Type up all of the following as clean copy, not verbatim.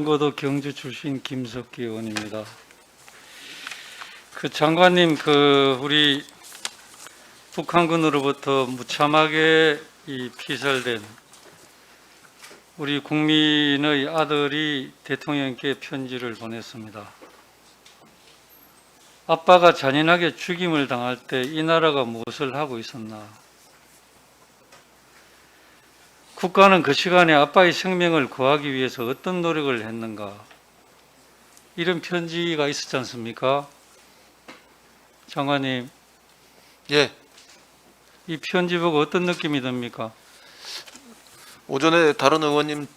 고도 경주 출신 김석기 의원입니다. 장관님, 우리 북한군으로부터 무참하게 피살된 우리 국민의 아들이 대통령께 편지를 보냈습니다. 아빠가 잔인하게 죽임을 당할 때 이 나라가 무엇을 하고 있었나? 국가는 그 시간에 아빠의 생명을 구하기 위해서 어떤 노력을 했는가? 이런 편지가 있었지 않습니까? 장관님. 예. 이 편지 보고 어떤 느낌이 듭니까? 오전에 다른 의원님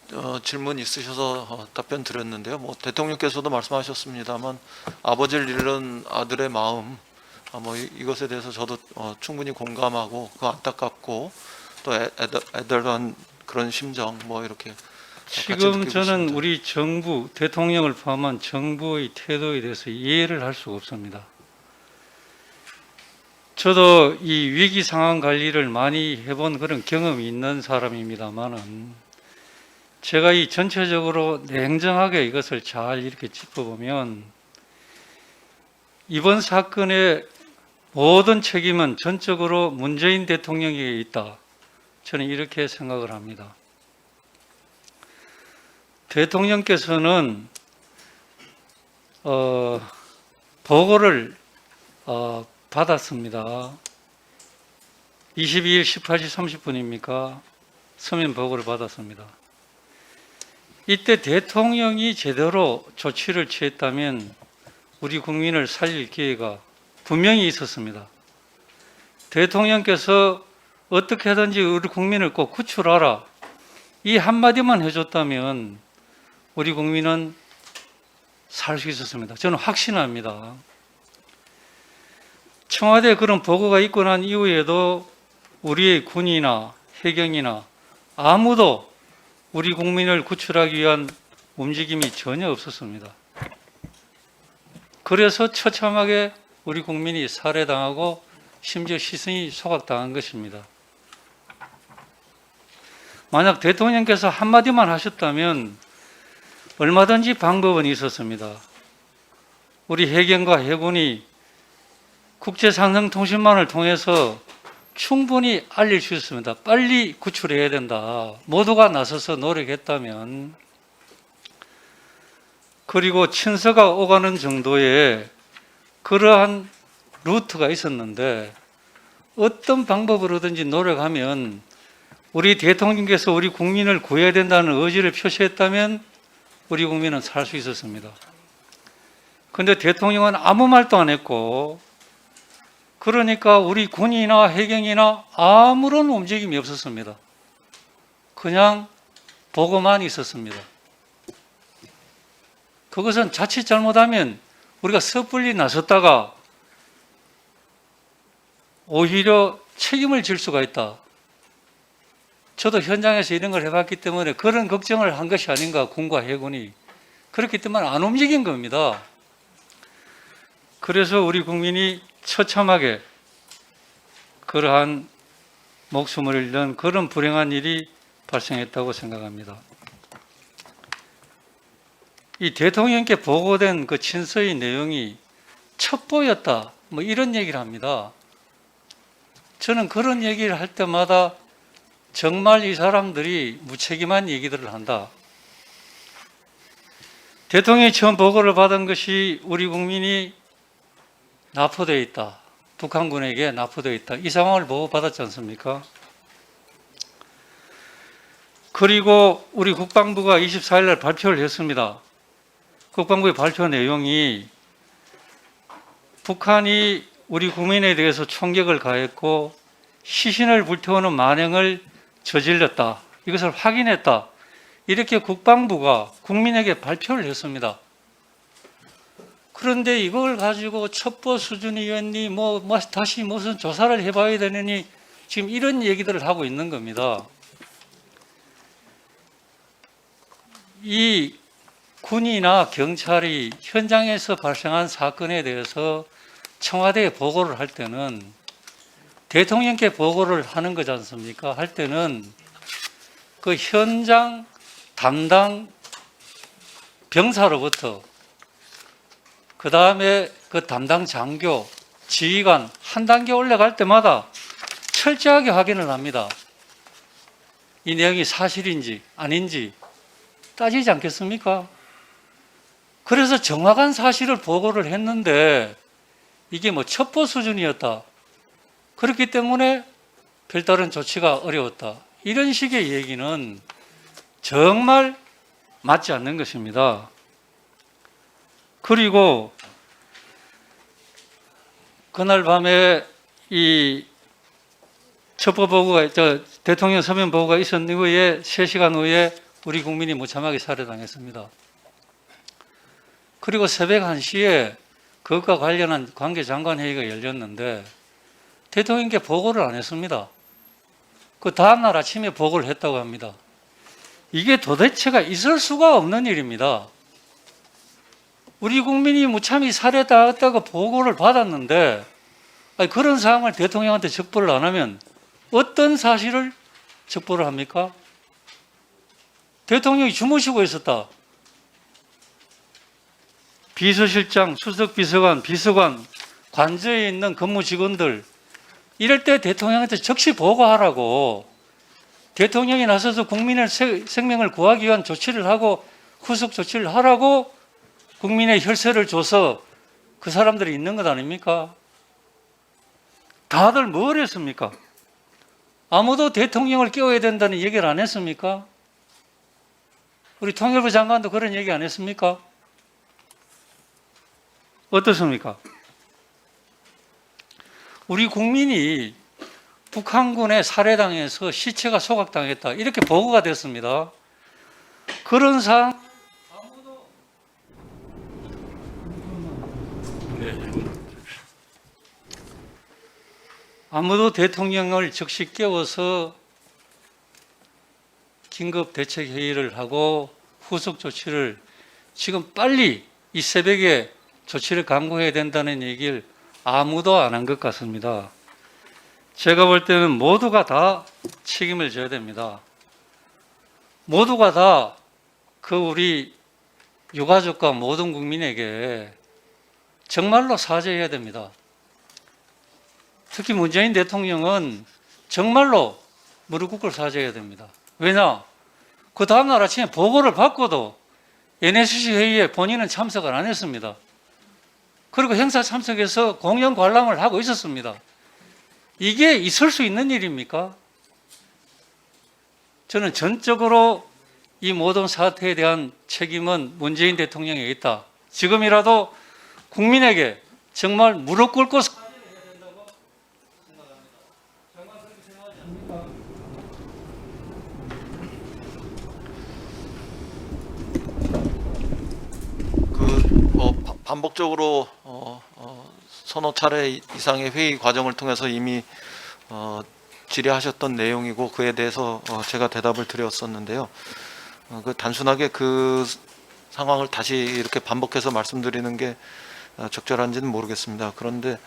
질문 있으셔서 답변 드렸는데요. 대통령께서도 말씀하셨습니다만 아버지를 잃은 아들의 마음, 이것에 대해서 저도 충분히 공감하고 안타깝고 또 애달한 그런 심정 이렇게 지금 저는 우리 정부, 대통령을 포함한 정부의 태도에 대해서 이해를 할 수가 없습니다. 저도 이 위기 상황 관리를 많이 해본 그런 경험이 있는 사람입니다만은 제가 이 전체적으로 냉정하게 이것을 잘 이렇게 짚어보면 이번 사건의 모든 책임은 전적으로 문재인 대통령에게 있다. 저는 이렇게 생각을 합니다. 대통령께서는 보고를 받았습니다. 22일 18시 30분입니까? 서면 보고를 받았습니다. 이때 대통령이 제대로 조치를 취했다면 우리 국민을 살릴 기회가 분명히 있었습니다. 대통령께서 어떻게든지 우리 국민을 꼭 구출하라, 이 한마디만 해줬다면 우리 국민은 살 수 있었습니다. 저는 확신합니다. 청와대에 그런 보고가 있고 난 이후에도 우리의 군이나 해경이나 아무도 우리 국민을 구출하기 위한 움직임이 전혀 없었습니다. 그래서 처참하게 우리 국민이 살해당하고 심지어 시선이 소각당한 것입니다. 만약 대통령께서 한마디만 하셨다면 얼마든지 방법은 있었습니다. 우리 해경과 해군이 국제상성통신망을 통해서 충분히 알릴 수 있습니다. 빨리 구출해야 된다. 모두가 나서서 노력했다면, 그리고 친서가 오가는 정도의 그러한 루트가 있었는데 어떤 방법으로든지 노력하면 우리 대통령께서 우리 국민을 구해야 된다는 의지를 표시했다면 우리 국민은 살 수 있었습니다. 그런데 대통령은 아무 말도 안 했고, 그러니까 우리 군이나 해경이나 아무런 움직임이 없었습니다. 그냥 보고만 있었습니다. 그것은 자칫 잘못하면 우리가 섣불리 나섰다가 오히려 책임을 질 수가 있다. 저도 현장에서 이런 걸 해봤기 때문에 그런 걱정을 한 것이 아닌가, 군과 해군이. 그렇기 때문에 안 움직인 겁니다. 그래서 우리 국민이 처참하게 그러한 목숨을 잃는 그런 불행한 일이 발생했다고 생각합니다. 이 대통령께 보고된 그 친서의 내용이 첩보였다, 이런 얘기를 합니다. 저는 그런 얘기를 할 때마다 정말 이 사람들이 무책임한 얘기들을 한다. 대통령이 처음 보고를 받은 것이 우리 국민이 납포되어 있다, 북한군에게 납포되어 있다, 이 상황을 보고받았지 않습니까? 그리고 우리 국방부가 24일 날 발표를 했습니다. 국방부의 발표 내용이 북한이 우리 국민에 대해서 총격을 가했고 시신을 불태우는 만행을 저질렀다, 이것을 확인했다, 이렇게 국방부가 국민에게 발표를 했습니다. 그런데 이걸 가지고 첩보 수준이었니, 다시 무슨 조사를 해봐야 되느니, 지금 이런 얘기들을 하고 있는 겁니다. 이 군이나 경찰이 현장에서 발생한 사건에 대해서 청와대에 보고를 할 때는 대통령께 보고를 하는 거지 않습니까? 할 때는 그 현장 담당 병사로부터 그 다음에 그 담당 장교, 지휘관 한 단계 올라갈 때마다 철저하게 확인을 합니다. 이 내용이 사실인지 아닌지 따지지 않겠습니까? 그래서 정확한 사실을 보고를 했는데 이게 뭐 첩보 수준이었다. 그렇기 때문에 별다른 조치가 어려웠다. 이런 식의 얘기는 정말 맞지 않는 것입니다. 그리고 그날 밤에 이 첩보 보고가, 대통령 서면 보고가 있었는 이후에 3시간 후에 우리 국민이 무참하게 살해당했습니다. 그리고 새벽 1시에 그것과 관련한 관계장관회의가 열렸는데 대통령께 보고를 안 했습니다. 그 다음날 아침에 보고를 했다고 합니다. 이게 도대체가 있을 수가 없는 일입니다. 우리 국민이 무참히 살해당했다고 보고를 받았는데 그런 상황을 대통령한테 적보를 안 하면 어떤 사실을 적보를 합니까? 대통령이 주무시고 있었다. 비서실장, 수석비서관, 비서관, 관저에 있는 근무 직원들 이럴 때 대통령한테 즉시 보고하라고 대통령이 나서서 국민의 생명을 구하기 위한 조치를 하고 후속 조치를 하라고 국민의 혈세를 줘서 그 사람들이 있는 것 아닙니까? 다들 뭘 했습니까? 아무도 대통령을 깨워야 된다는 얘기를 안 했습니까? 우리 통일부 장관도 그런 얘기 안 했습니까? 어떻습니까? 우리 국민이 북한군에 살해당해서 시체가 소각당했다. 이렇게 보고가 됐습니다. 그런 상황 아무도 대통령을 즉시 깨워서 긴급 대책 회의를 하고 후속 조치를 지금 빨리 이 새벽에 조치를 강구해야 된다는 얘기를 아무도 안 한 것 같습니다. 제가 볼 때는 모두가 다 책임을 져야 됩니다. 모두가 다 그 우리 유가족과 모든 국민에게 정말로 사죄해야 됩니다. 특히 문재인 대통령은 정말로 무릎 꿇고 사죄해야 됩니다. 왜냐? 그 다음날 아침에 보고를 받고도 NSC 회의에 본인은 참석을 안 했습니다. 그리고 행사 참석해서 공연 관람을 하고 있었습니다. 이게 있을 수 있는 일입니까? 저는 전적으로 이 모든 사태에 대한 책임은 문재인 대통령에 있다. 지금이라도 국민에게 정말 무릎 꿇고 사죄를 해야 된다고 생각합니다. 정말 그렇게 생각하지 않습니까? 반복적으로 서너 차례 이상의 회의 과정을 통해서 이미 질의하셨던 내용이고 그에 대해서 제가 대답을 드렸었는데요. 단순하게 그 상황을 다시 이렇게 반복해서 말씀드리는 게 적절한지는 모르겠습니다. 그런데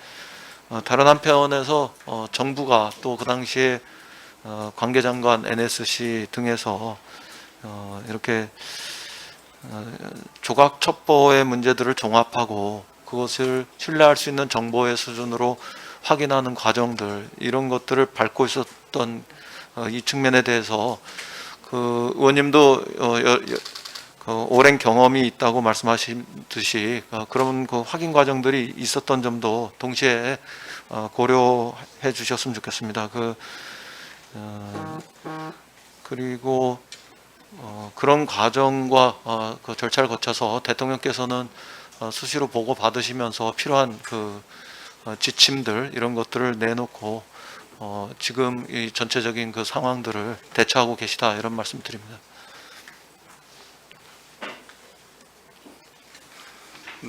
다른 한편에서 정부가 또 그 당시에 관계장관 NSC 등에서 이렇게 조각 첩보의 문제들을 종합하고 그것을 신뢰할 수 있는 정보의 수준으로 확인하는 과정들 이런 것들을 밟고 있었던 이 측면에 대해서 그 의원님도 오랜 경험이 있다고 말씀하시듯이 그런 그 확인 과정들이 있었던 점도 동시에 고려해 주셨으면 좋겠습니다. 그리고 그런 과정과 그 절차를 거쳐서 대통령께서는 수시로 보고 받으시면서 필요한 그 지침들 이런 것들을 내놓고 지금 이 전체적인 그 상황들을 대처하고 계시다 이런 말씀드립니다.